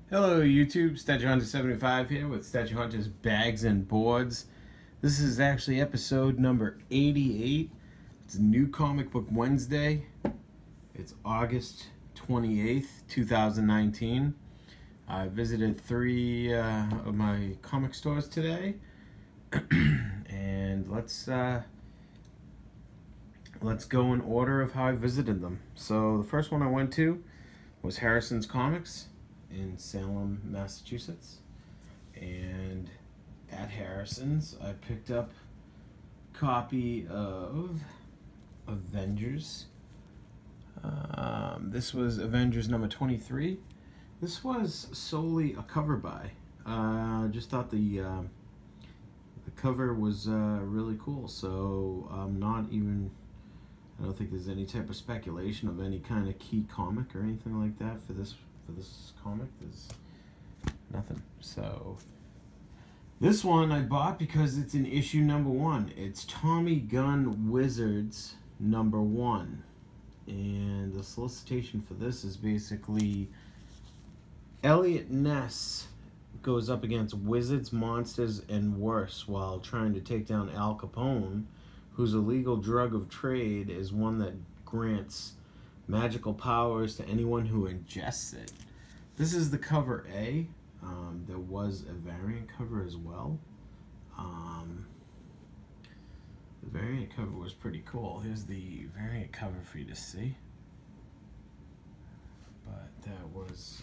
Hello YouTube, StatueHunter75 here with StatueHunter's Bags and Boards. This is actually episode number 88. It's a new comic book Wednesday. It's August 28th, 2019. I visited three of my comic stores today. And let's go in order of how I visited them. So the first one I went to was Harrison's Comics in Salem, Massachusetts, and at Harrison's I picked up a copy of Avengers. This was Avengers number 23. This was solely a cover buy. Just thought the cover was really cool, so I don't think there's any type of speculation of any kind of key comic or anything like that for this comic. There's nothing. So this one I bought because it's in issue number 1. It's Tommy Gunn Wizards number 1, and the solicitation for this is basically Elliot Ness goes up against wizards, monsters, and worse while trying to take down Al Capone, whose illegal drug of trade is one that grants magical powers to anyone who ingests it. This is the cover A. There was a variant cover as well. The variant cover was pretty cool. Here's the variant cover for you to see. But that was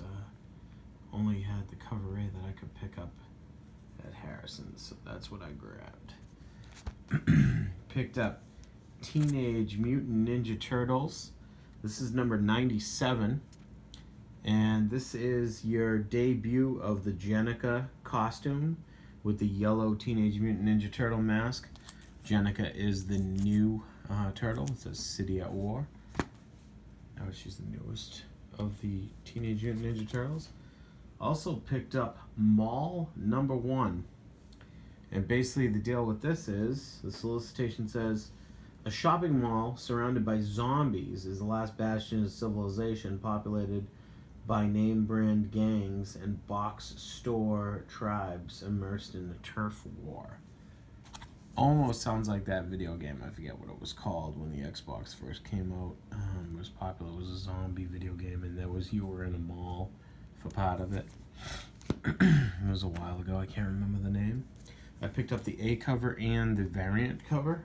only had the cover A that I could pick up at Harrison's, so that's what I grabbed. Picked up Teenage Mutant Ninja Turtles. This is number 97, and this is your debut of the Jennika costume with the yellow Teenage Mutant Ninja Turtle mask. Jennika is the new turtle. It says City at War. Now she's the newest of the Teenage Mutant Ninja Turtles. Also picked up Mall number 1. And basically the deal with this is, the solicitation says, a shopping mall surrounded by zombies is the last bastion of civilization populated by name-brand gangs and box store tribes immersed in the turf war. Almost sounds like that video game. I forget what it was called when the Xbox first came out. It was popular. It was a zombie video game, and you were in a mall for part of it. It was a while ago. I can't remember the name. I picked up the A cover and the variant cover.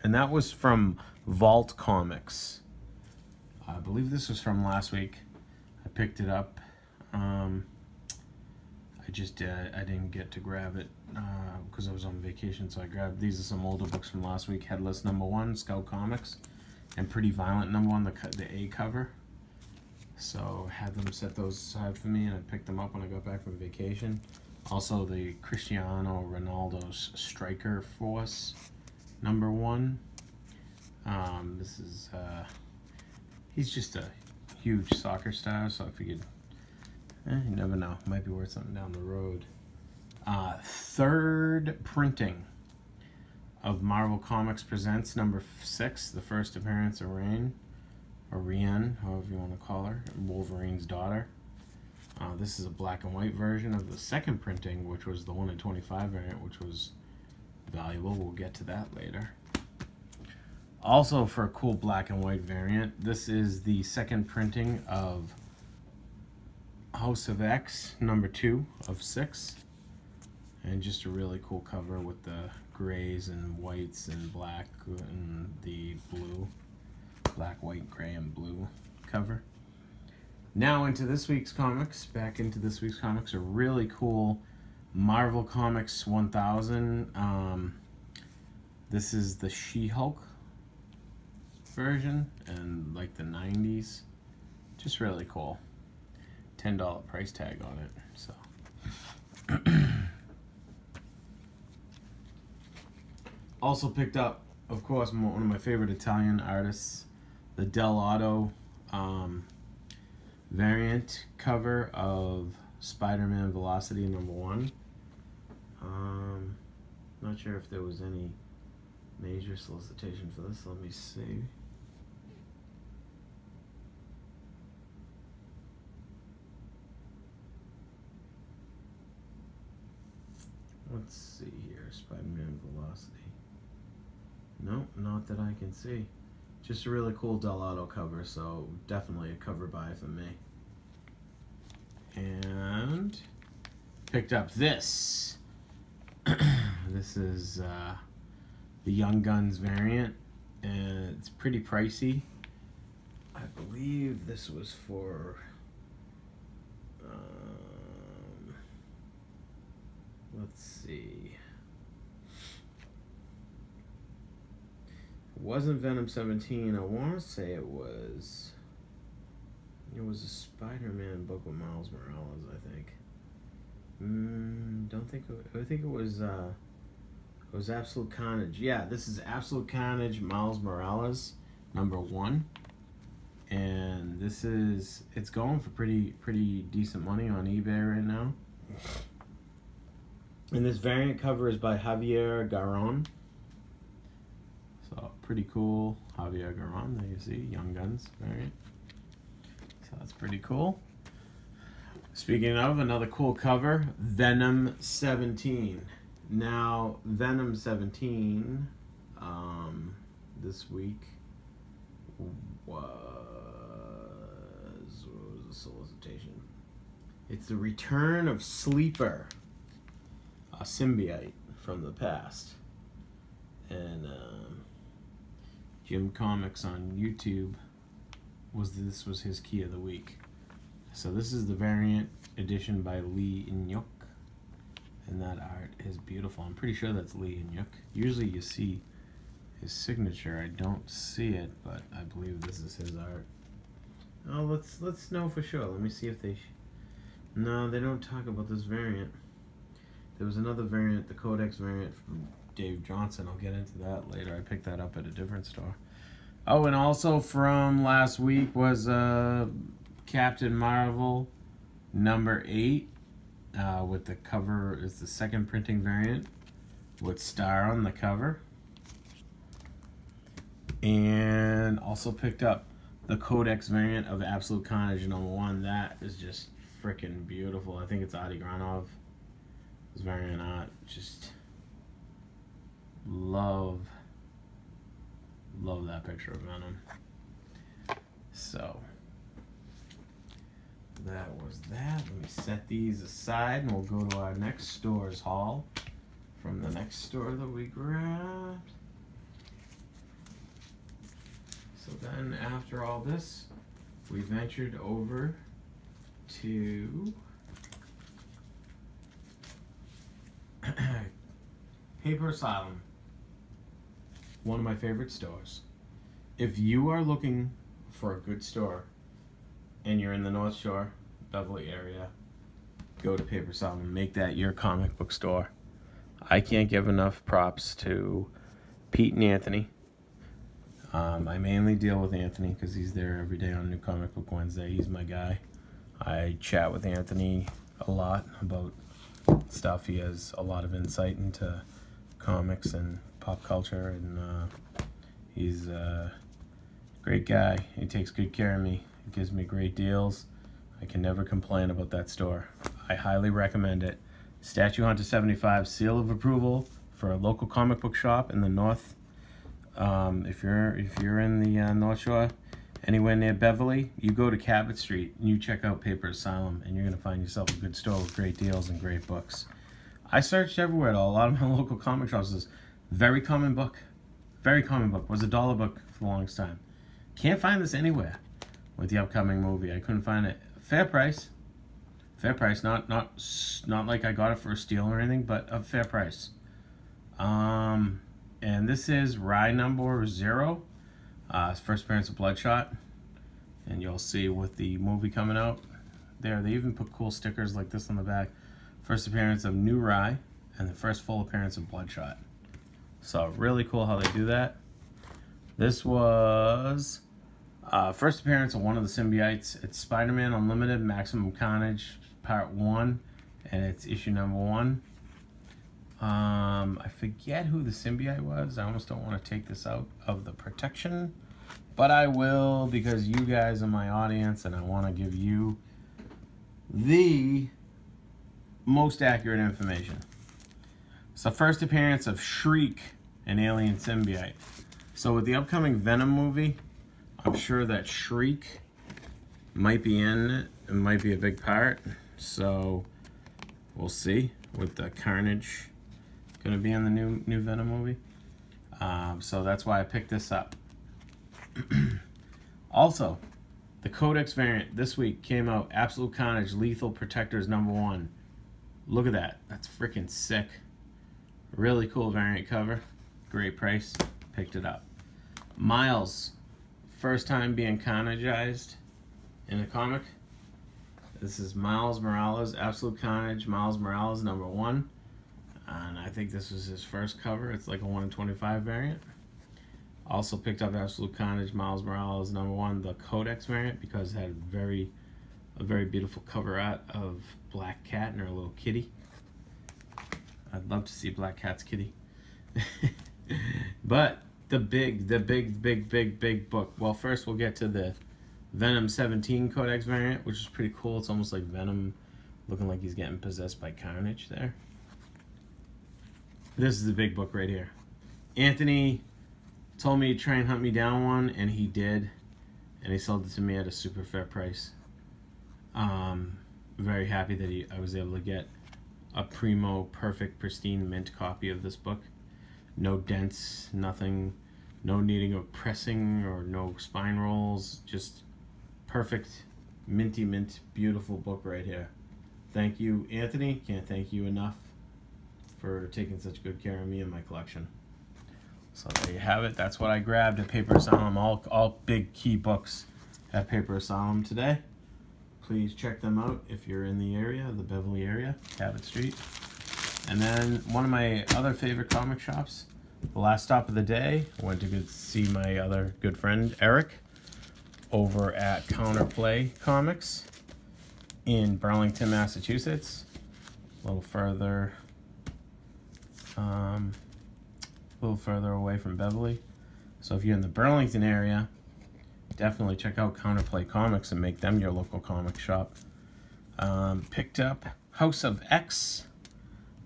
And that was from Vault Comics. I believe this was from last week. I picked it up. I didn't get to grab it because I was on vacation, so I grabbed these. Are some older books from last week. Headless number 1, Scout Comics, and Pretty Violent number 1, the A cover. So I had them set those aside for me, and I picked them up when I got back from vacation. Also the Cristiano Ronaldo's Striker Force number 1. This is he's just a huge soccer star, so I figured you never know, might be worth something down the road. Third printing of Marvel Comics Presents number 6, the first appearance of Rain, or Rian, however you want to call her, Wolverine's daughter. This is a black and white version of the second printing, which was the 1 in 25 variant, which was valuable. We'll get to that later. Also, for a cool black and white variant, this is the second printing of House of X number 2 of 6, and just a really cool cover with the grays and whites and black and the blue, black, white, gray, and blue cover. Now into this week's comics. Back into this week's comics, a really cool Marvel Comics 1000. This is the She-Hulk version, and like the 90s. Just really cool. $10 price tag on it. So also picked up, of course, one of my favorite Italian artists, the Del Otto variant cover of Spider-Man Velocity number 1. Not sure if there was any major solicitation for this. Let me see. let's see here. Spider-Man Velocity. Nope, not that I can see. Just a really cool Del Auto cover, so definitely a cover buy for me. And picked up this. This is the Young Guns variant, and it's pretty pricey. I believe this was for let's see. It wasn't Venom 17. I want to say it was a Spider-Man book with Miles Morales, I think. Don't think I think it was Absolute Carnage. Yeah, this is Absolute Carnage Miles Morales #1. And it's going for pretty decent money on eBay right now. And this variant cover is by Javier Garron. So pretty cool. Javier Garron, there you see, Young Guns variant. So that's pretty cool. Speaking of another cool cover, Venom 17. Now, Venom 17 this week was a solicitation. It's the return of Sleeper, a symbiote from the past. And Jim Comics on YouTube this was his key of the week. So this is the variant edition by Lee Inyuk, and that art is beautiful. I'm pretty sure that's Lee Inyuk. Usually you see his signature. I don't see it, but I believe this is his art. Oh, let's know for sure. Let me see if they. No, they don't talk about this variant. There was another variant, the Codex variant from Dave Johnson. I'll get into that later. I picked that up at a different store. Oh, and also from last week was Captain Marvel #8 with the cover is the second printing variant with Star on the cover. And also picked up the Codex variant of Absolute Carnage #1. That is just freaking beautiful. I think it's Adi Granov. This variant art, just love that picture of Venom. So that was that. Let me set these aside and we'll go to our next store's haul from the next store that we grabbed. So then after all this, we ventured over to Paper Asylum, one of my favorite stores. If you are looking for a good store and you're in the North Shore, Beverly area, go to Paper Asylum. Make that your comic book store. I can't give enough props to Pete and Anthony. I mainly deal with Anthony because he's there every day on New Comic Book Wednesday. He's my guy. I chat with Anthony a lot about stuff. He has a lot of insight into comics and pop culture, and he's a great guy. He takes good care of me. He gives me great deals. I can never complain about that store. I highly recommend it. StatueHunter 75 seal of approval for a local comic book shop in the North. If you're in the North Shore, anywhere near Beverly, you go to Cabot Street and you check out Paper Asylum, and you're gonna find yourself a good store with great deals and great books. I searched everywhere though. A lot of my local comic shops is very common book. Very common book. Was $1 book for the longest time. Can't find this anywhere with the upcoming movie. I couldn't find it. Fair price. Fair price. Not like I got it for a steal or anything, but a fair price. And this is Rye #0. First appearance of Bloodshot. And you'll see with the movie coming out there, they even put cool stickers like this on the back. First appearance of New Rye and the first full appearance of Bloodshot. So really cool how they do that. This was first appearance of one of the symbiotes. It's Spider-Man Unlimited Maximum Carnage Part 1, and it's issue #1. I forget who the symbiote was. I almost don't want to take this out of the protection, but I will because you guys are my audience and I want to give you the most accurate information. It's the first appearance of Shriek, an alien symbiote. So with the upcoming Venom movie, I'm sure that Shriek might be in it. It might be a big part. So we'll see with the Carnage going to be in the new Venom movie. So that's why I picked this up. Also, the Codex variant this week came out. Absolute Carnage Lethal Protectors #1. Look at that. That's freaking sick. Really cool variant cover. Great price. Picked it up. Miles. First time being Carnageized in a comic. This is Miles Morales. Absolute Carnage. Miles Morales #1. And I think this was his first cover. It's like a 1 in 25 variant. Also picked up Absolute Carnage Miles Morales #1, the Codex variant, because it had a very beautiful cover art of Black Cat and her little kitty. I'd love to see Black Cat's kitty. But the big book. Well, first we'll get to the Venom 17 Codex variant, which is pretty cool. It's almost like Venom looking like he's getting possessed by Carnage there. This is the big book right here. Anthony told me to try and hunt me down one, and he did. And he sold it to me at a super fair price. Very happy that I was able to get a primo, perfect, pristine mint copy of this book. No dents, nothing, no needing of pressing or no spine rolls. Just perfect, minty mint, beautiful book right here. Thank you, Anthony. Can't thank you enough for taking such good care of me and my collection. So there you have it. That's what I grabbed at Paper Asylum. All big key books at Paper Asylum today. Please check them out if you're in the area, the Beverly area, Cabot Street. And then one of my other favorite comic shops, the last stop of the day, I went to go see my other good friend, Eric, over at Counterplay Comics in Burlington, Massachusetts. A little further away from Beverly. So if you're in the Burlington area, definitely check out Counterplay Comics and make them your local comic shop. Picked up House of X,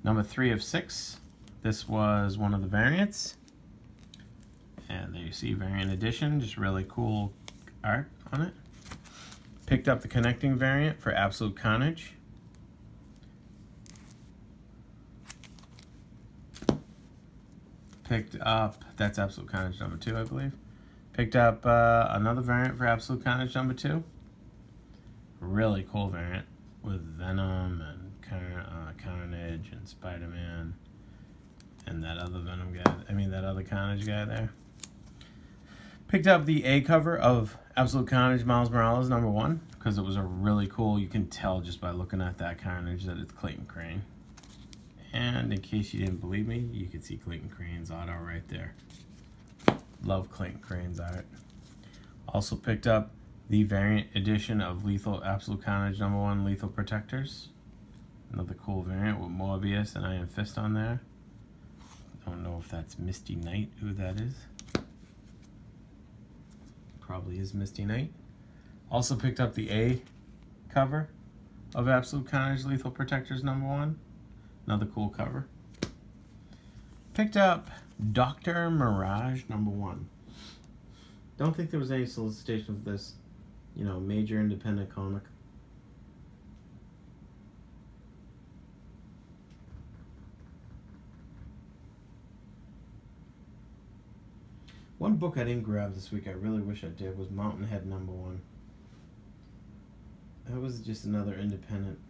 #3 of 6. This was one of the variants. And there you see variant edition, just really cool art on it. Picked up the connecting variant for Absolute Carnage. Picked up, that's Absolute Carnage #2, I believe. Picked up another variant for Absolute Carnage #2. Really cool variant with Venom and Carnage and Spider-Man and that other Venom guy, that other Carnage guy there. Picked up the A cover of Absolute Carnage Miles Morales #1 because it was a really cool, you can tell just by looking at that Carnage that it's Clayton Crane. And in case you didn't believe me, you could see Clayton Crane's art right there. Love Clayton Crane's art. Also picked up the variant edition of Lethal Absolute Carnage #1 Lethal Protectors. Another cool variant with Morbius and Iron Fist on there. Don't know if that's Misty Knight, who that is. Probably is Misty Knight. Also picked up the A cover of Absolute Carnage Lethal Protectors #1. Another cool cover. Picked up Dr. Mirage #1. Don't think there was any solicitation for this, major independent comic. One book I didn't grab this week, I really wish I did, was Mountainhead #1. That was just another independent.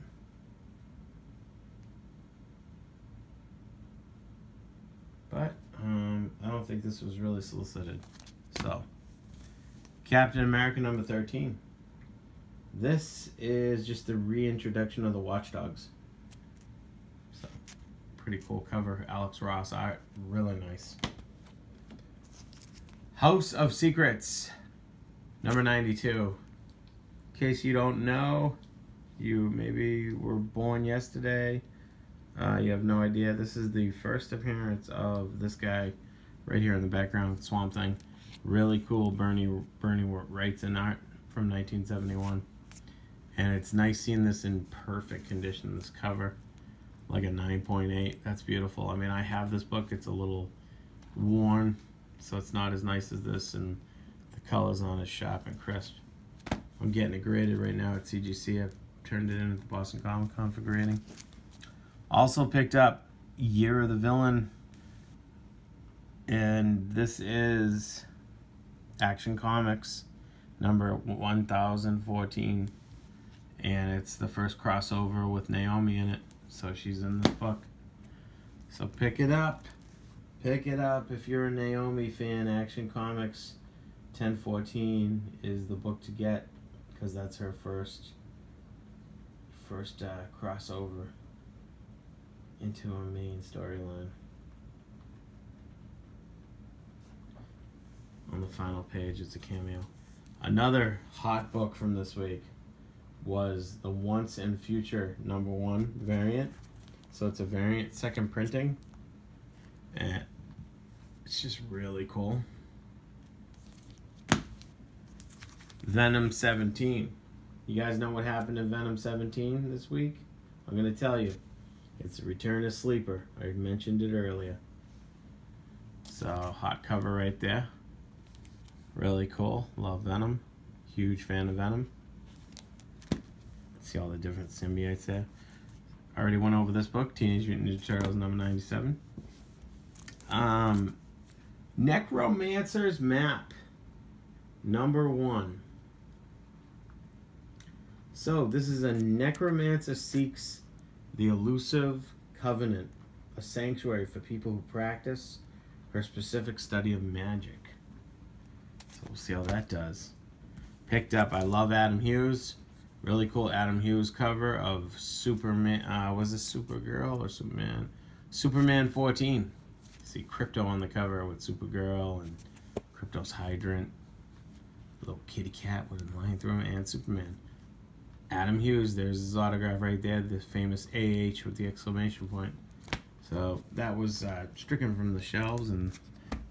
But I don't think this was really solicited. So, Captain America #13. This is just the reintroduction of the Watchdogs. So, pretty cool cover. Alex Ross art, really nice. House of Secrets, #92. In case you don't know, you maybe were born yesterday. You have no idea. This is the first appearance of this guy right here in the background, Swamp Thing. Really cool Bernie Wrightson art from 1971. And it's nice seeing this in perfect condition, this cover. like a 9.8. That's beautiful. I mean, I have this book. It's a little worn, so it's not as nice as this, and the colors on it sharp and crisp. I'm getting it graded right now at CGC. I've turned it in at the Boston Comic Con for grading. Also picked up Year of the Villain, and this is Action Comics number 1014, and it's the first crossover with Naomi in it, so she's in this book. So pick it up if you're a Naomi fan. Action Comics 1014 is the book to get, because that's her first crossover into a main storyline. On the final page, it's a cameo. Another hot book from this week was the Once and Future #1 variant. So it's a variant, second printing, and it's just really cool. Venom 17. You guys know what happened in Venom 17 this week? I'm going to tell you. It's a Return to Sleeper. I mentioned it earlier. So, hot cover right there. Really cool. Love Venom. Huge fan of Venom. See all the different symbiotes there. I already went over this book, Teenage Mutant Ninja Turtles number 97. Necromancer's Map #1. So, this is a necromancer seeks the elusive covenant, a sanctuary for people who practice her specific study of magic. So we'll see how that does. Picked up, I love Adam Hughes. Really cool Adam Hughes cover of Superman, was it Supergirl or Superman? Superman 14. See Crypto on the cover with Supergirl and Crypto's hydrant. Little kitty cat with a line through him, and Superman. Adam Hughes, there's his autograph right there, the famous AH with the exclamation point. So that was stricken from the shelves, and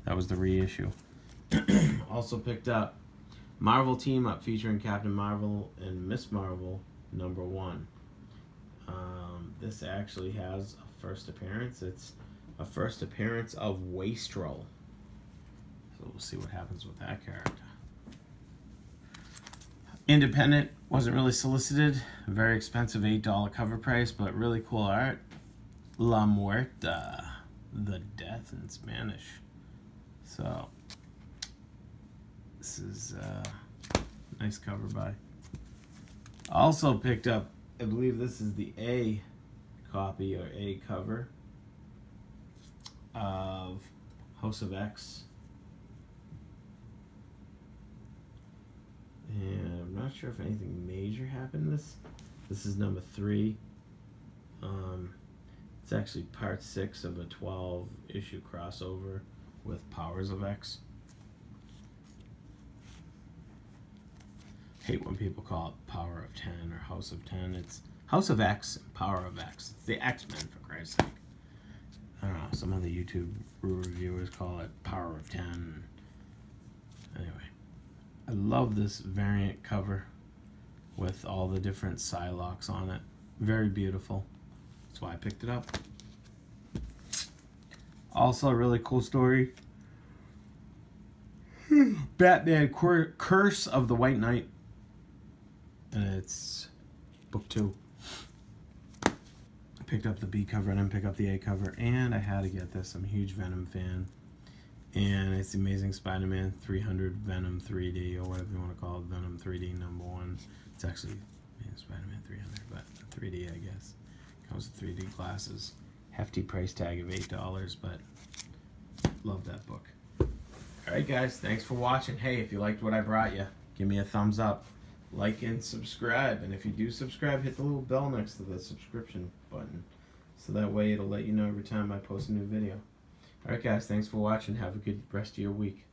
that was the reissue. Also picked up Marvel Team Up featuring Captain Marvel and Miss Marvel #1. This actually has a first appearance. It's a first appearance of Wastrel. So we'll see what happens with that character. Independent, wasn't really solicited. Very expensive $8 cover price, but really cool art. La Muerta, the death in Spanish. So this is a nice cover by. Also picked up, I believe this is the A copy or A cover of House of X. And I'm not sure if anything major happened. This is number 3. It's actually part 6 of a 12-issue crossover with Powers of X. Hate when people call it Power of 10 or House of 10. It's House of X and Power of X. It's the X-Men, for Christ's sake. I don't know, some of the YouTube reviewers call it Power of 10. Anyway, I love this variant cover with all the different Psylocks on it. Very beautiful. That's why I picked it up. Also a really cool story. Batman Curse of the White Knight. And it's book 2. I picked up the B cover, and I didn't pick up the A cover, and I had to get this. I'm a huge Venom fan. And it's the Amazing Spider-Man 300 Venom 3D, or whatever you want to call it, Venom 3D #1. It's actually Spider-Man 300, but 3D, I guess. Comes with 3D glasses. Hefty price tag of $8, but love that book. Alright guys, thanks for watching. Hey, if you liked what I brought you, give me a thumbs up. Like and subscribe. And if you do subscribe, hit the little bell next to the subscription button. So that way it'll let you know every time I post a new video. Alright guys, thanks for watching. Have a good rest of your week.